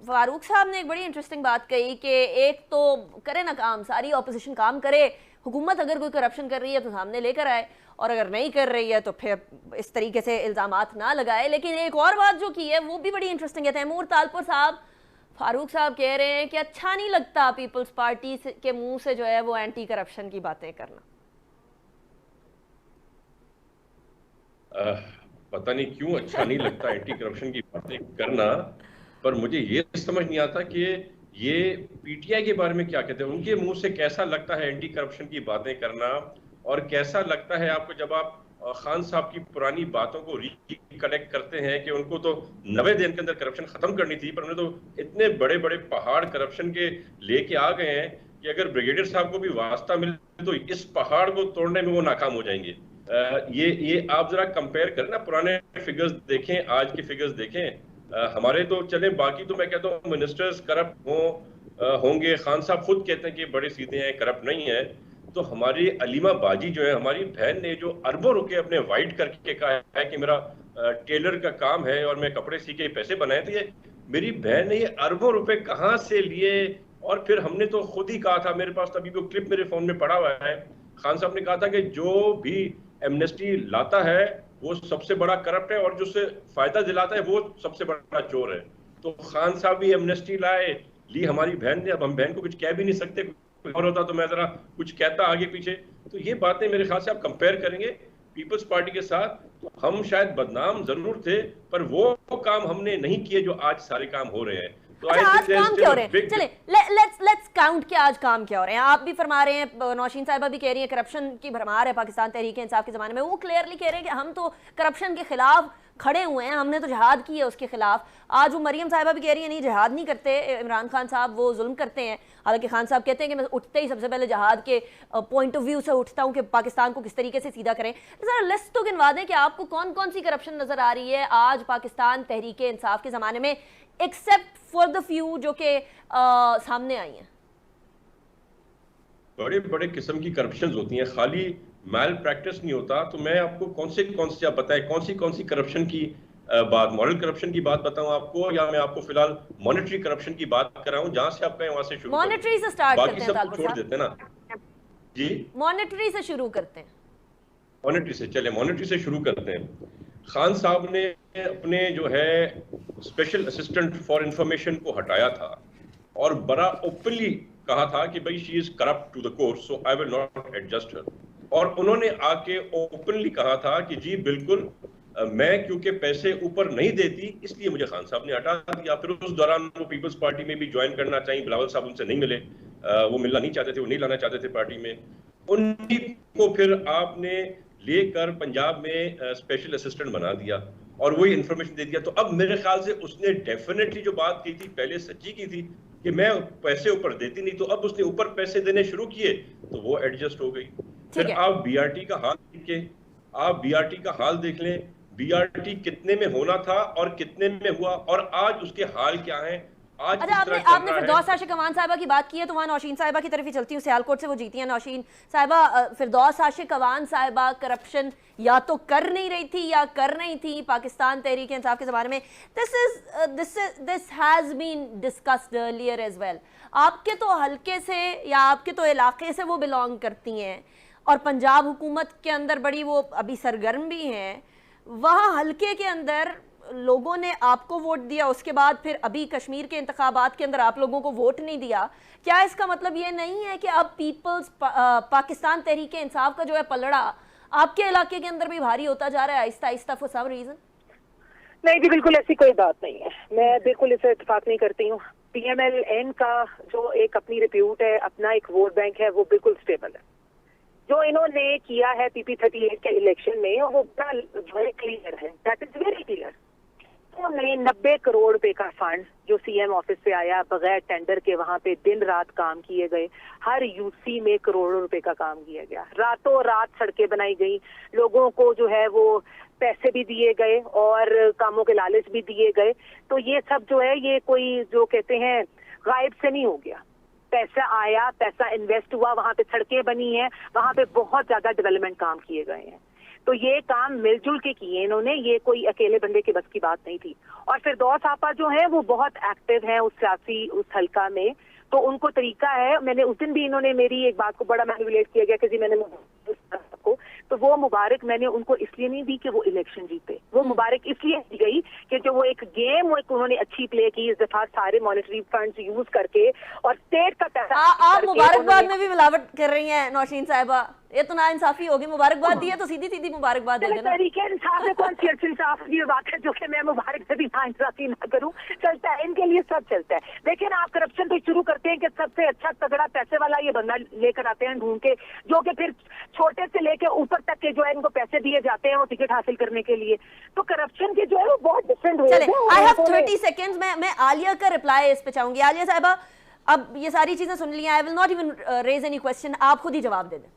फारूक साहब ने एक बड़ी इंटरेस्टिंग बात कही कि एक तो करे ना काम, सारी ऑपोजिशन काम करे, हुकूमत अगर कोई करप्शन कर रही है तो सामने लेकर आए, और अगर नहीं कर रही है तो फिर इस तरीके से इल्जामात ना लगाए। लेकिन एक और बात जो की है वो भी बड़ी इंटरेस्टिंग है। तैमूर तालपुर साहब, फारूक साहब कह रहे हैं कि अच्छा नहीं लगता पीपल्स पार्टी के मुंह से जो है वो एंटी करप्शन की बातें करना। पता नहीं क्यों अच्छा नहीं लगता एंटी करप्शन की बातें करना, पर मुझे ये समझ नहीं आता कि ये पीटीआई के बारे में क्या कहते हैं। उनके मुंह से कैसा लगता है एंटी करप्शन की बातें करना, और कैसा लगता है आपको जब आप खान साहब की पुरानी बातों को रिकलेक्ट करते हैं कि उनको तो 90 दिन के अंदर करप्शन खत्म करनी थी, पर उन्हें तो इतने बड़े बड़े पहाड़ करप्शन के लेके आ गए हैं कि अगर ब्रिगेडियर साहब को भी वास्ता मिले तो इस पहाड़ को तोड़ने में वो नाकाम हो जाएंगे। ये आप जरा कंपेयर करें ना, पुराने फिगर्स देखें, आज के फिगर्स देखें। हमारे तो चले, बाकी तो मैं कहता हूँ मिनिस्टर्स करप्ट होंगे, खान साहब खुद कहते हैं कि बड़े सीधे हैं, करप्ट नहीं है। तो हमारी अलीमा बाजी जो है, हमारी बहन ने जो अरबों रुपए अपने वाइट करके कहा है कि मेरा टेलर का काम है और मैं कपड़े सी के पैसे बनाए, तो ये मेरी बहन ने ये अरबों रुपए कहाँ से लिए। और फिर हमने तो खुद ही कहा था, मेरे पास तो अभी वो क्लिप मेरे फोन में पड़ा हुआ है, खान साहब ने कहा था कि जो भी एमनेस्टी लाता है वो सबसे बड़ा करप्ट है और जो उसे फायदा दिलाता है वो सबसे बड़ा चोर है। तो खान साहब भी एमनेस्टी ली हमारी बहन ने, अब हम बहन को कुछ कह भी नहीं सकते, और होता तो मैं जरा कुछ कहता आगे पीछे। तो ये बातें मेरे ख्याल से आप कंपेयर करेंगे पीपल्स पार्टी के साथ, तो हम शायद बदनाम जरूर थे, पर वो काम हमने नहीं किए जो आज सारे काम हो रहे हैं। तो अच्छा, आज काम क्या हो रहे हैं? चले लेट्स काउंट कि आज काम क्या हो रहे हैं। आप भी फरमा रहे हैं, नौशीन साहिबा भी कह रही है करप्शन की भरमार है पाकिस्तान तहरीक इंसाफ के जमाने में। वो क्लियरली कह रहे हैं कि हम तो करप्शन के खिलाफ खड़े हुए हैं, हमने तो जिहाद की है उसके खिलाफ। आज वो मरियम साहिबा भी कह रही है नहीं जिहाद नहीं करते इमरान खान साहब, वो जुल्म करते हैं। हालांकि खान साहब कहते हैं कि मैं उठते ही सबसे पहले जिहाद के पॉइंट ऑफ व्यू से उठता हूं कि पाकिस्तान को किस तरीके से सीधा करें। जरा लिस्ट तो गिनवा दें कि आपको कौन कौन सी करप्शन नजर आ रही है आज पाकिस्तान तहरीक इंसाफ के जमाने में, एक्सेप्ट फॉर द फ्यू जो के सामने आई हैं। बड़े बड़े किस्म की करप्शन होती हैं, खाली मैल प्रैक्टिस नहीं होता। तो मैं आपको कौन से आप बताएं कौन सी करप्शन की बात, मॉरल करप्शन की बात बताऊं आपको, या मैं आपको फिलहाल मॉनेटरी करप्शन की बात कराऊं? जहां से आप कहें वहां से शुरू। मॉनेटरी से स्टार्ट करते हैं, बाकी सब छोड़ देते हैं ना जी। मॉनेटरी से शुरू करते हैं। मॉनेटरी से चले, मॉनेटरी से शुरू करते हैं। खान साहब ने अपने जो है स्पेशल असिस्टेंट फॉर इंफॉर्मेशन को हटाया था और बड़ा ओपनली कहा था कि भाई she is corrupt to the core, so I will not adjust her. और उन्होंने आके ओपनली कहा था कि जी बिल्कुल मैं क्योंकि पैसे ऊपर नहीं देती इसलिए मुझे खान साहब ने हटा दिया। फिर उस दौरान वो पीपल्स पार्टी में भी ज्वाइन करना चाहिए, बिलावल साहब उनसे नहीं मिले, वो मिलना नहीं चाहते थे, वो नहीं लाना चाहते थे पार्टी में। उन्हीं को फिर आपने लेकर पंजाब में स्पेशल असिस्टेंट बना दिया और वही इंफॉर्मेशन दे दिया। तो अब मेरे ख्याल से उसने डेफिनेटली जो बात की थी पहले सच्ची की थी कि मैं पैसे ऊपर देती नहीं, तो अब उसने ऊपर पैसे देने शुरू किए तो वो एडजस्ट हो गई। फिर आप बीआरटी का हाल देख लें, बीआरटी कितने में होना था और कितने में हुआ और आज उसके हाल क्या हैं। अच्छा, आपने फिरदौस आशिक अवान साहिबा की बात की है तो वहाँ नौशीन साहिबा की तरफ ही चलती हूँ। सियालकोट से वो जीती हैं नौशीन साहिबा। फिरदौस आशिक अवान साहिबा करप्शन या तो कर नहीं रही थी या कर रही थी पाकिस्तान तहरीक इंसाफ के ज़माने में। This has been discussed earlier as well. आपके तो हल्के से या आपके तो इलाके से वो बिलोंग करती हैं और पंजाब हुकूमत के अंदर बड़ी वो अभी सरगर्म भी हैं। वहाँ हल्के के अंदर लोगों ने आपको वोट दिया, उसके बाद फिर अभी कश्मीर के इंतखाबात के अंदर आप लोगों को वोट नहीं दिया। क्या इसका मतलब ये नहीं है कि अब पीपल्स पाकिस्तान तहरीक इंसाफ का जो है पलड़ा आपके इलाके के अंदर भी भारी होता जा रहा है Aahista Aahista for some reason? नहीं जी, बिल्कुल ऐसी कोई बात नहीं है। मैं बिल्कुल इसे इत्तेफाक नहीं करती हूँ। पीएमएलएन का जो एक अपनी रिप्यूट है, अपना एक वोट बैंक है, वो बिल्कुल स्टेबल है। जो इन्होंने किया है PP38 के इलेक्शन में वो बड़ा वेरी क्लियर है, दैट इज वेरी क्लियर। उन्होंने 90 करोड़ रुपए का फंड जो सीएम ऑफिस से आया बगैर टेंडर के, वहां पे दिन रात काम किए गए, हर यूसी में करोड़ों रुपए का काम किया गया, रातों रात सड़कें बनाई गई, लोगों को जो है वो पैसे भी दिए गए और कामों के लालच भी दिए गए। तो ये सब जो है ये कोई जो कहते हैं गायब से नहीं हो गया। पैसा आया, पैसा इन्वेस्ट हुआ, वहां पे सड़कें बनी हैं, वहां पे बहुत ज्यादा डेवलपमेंट काम किए गए हैं। तो ये काम मिलजुल के किए इन्होंने, ये कोई अकेले बंदे के बस की बात नहीं थी। और फिरदौस आपा जो है वो बहुत एक्टिव है उस सियासी उस हल्का में, तो उनको तरीका है। मैंने उस दिन भी इन्होंने मेरी एक बात को बड़ा मैनिपुलेट किया गया कि जी मैंने को, तो वो मुबारक मैंने उनको इसलिए नहीं दी कि वो इलेक्शन जीते, वो मुबारक इसलिए दी गई कि जो वो एक गेम वो एक उन्होंने अच्छी प्ले की इस दफा सारे मॉनेटरी फंड्स यूज करके और स्टेट का पैसा। आप मुबारकबाद में भी मिलावट कर रही हैं नौशीन साहिबा, ये तो ना इंसाफी होगी। मुबारकबाद दी है तो सीधी सीधी मुबारकबाद दे देना। तरीके इंसाफ में कौन सी अच्छी इंसाफ की बात है जो कि मैं मुबारक से भी ना इंसाफी ना करूं, चलता है इनके लिए, सब चलता है। देखिए ना, आप करप्शन तो शुरू करते हैं कि सबसे अच्छा तगड़ा पैसे वाला ये बंदा लेकर आते हैं ढूंढ के, जो कि फिर छोटे से लेके ऊपर तक के जो है इनको पैसे दिए जाते हैं वो टिकट हासिल करने के लिए। तो करप्शन के जो है वो बहुत डिफरेंट हुए। चले, आई हैव 30 सेकंड्स में मैं आलिया का रिप्लाई इस पे चाहूंगी। आलिया साहिबा, अब ये सारी चीजें सुन ली, I will not even raise any question, आप खुद ही जवाब दे दें।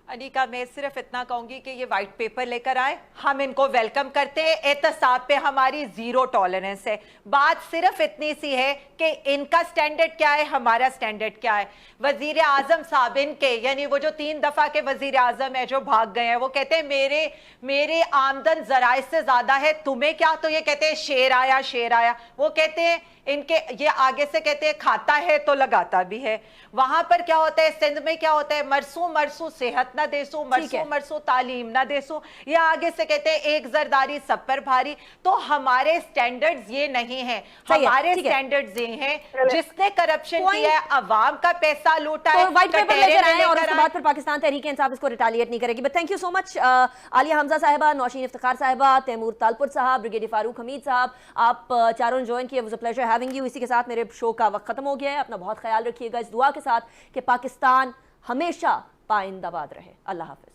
अनिका, मैं सिर्फ इतना कहूंगी कि ये व्हाइट पेपर लेकर आए, हम इनको वेलकम करते हैं। एहतसाब पे हमारी जीरो टॉलरेंस है। बात सिर्फ इतनी सी है कि इनका स्टैंडर्ड क्या है, हमारा स्टैंडर्ड क्या है। वजीर आजम साहब इनके, यानी वो जो 3 दफा के वजीर आजम है जो भाग गए हैं, वो कहते हैं मेरे आमदन जराए से ज्यादा है, तुम्हें क्या? तो ये कहते हैं शेर आया शेर आया। वो कहते हैं इनके, ये आगे से कहते हैं खाता है तो लगाता भी है। वहां पर क्या होता है, सिंध में क्या होता है, मरसू मरसू सेहत ना देसू, मरसू मरसू तालीम ना देसू। ये आगे से कहते हैं एक जरदारी सब पर भारी। तो हमारे स्टैंडर्ड्स ये नहीं है, हमारे स्टैंडर्ड्स ये हैं जिसने करप्शन किया है, अवाम का पैसा लूटा है, व्हाइट पेपर लेकर आए और उसके बाद फिर पाकिस्तान तहरीक इंसाफ इसको रिटालिएट नहीं करेगी। But thank you so much Alia Hamza साहिबा, नौशीन इफ्तिखार साहिबा, तैमूर तालपुर साहब, ब्रिगेडियर फारूक हमीद साहब, आप चारों ज्वाइन किए, was a pleasure having you. इसी के साथ मेरे शो का वक्त खत्म हो गया है। अपना बहुत ख्याल रखिएगा इस दुआ के साथ कि पाकिस्तान हमेशा पाइंदाबाद रहे। अल्लाह हाफिज।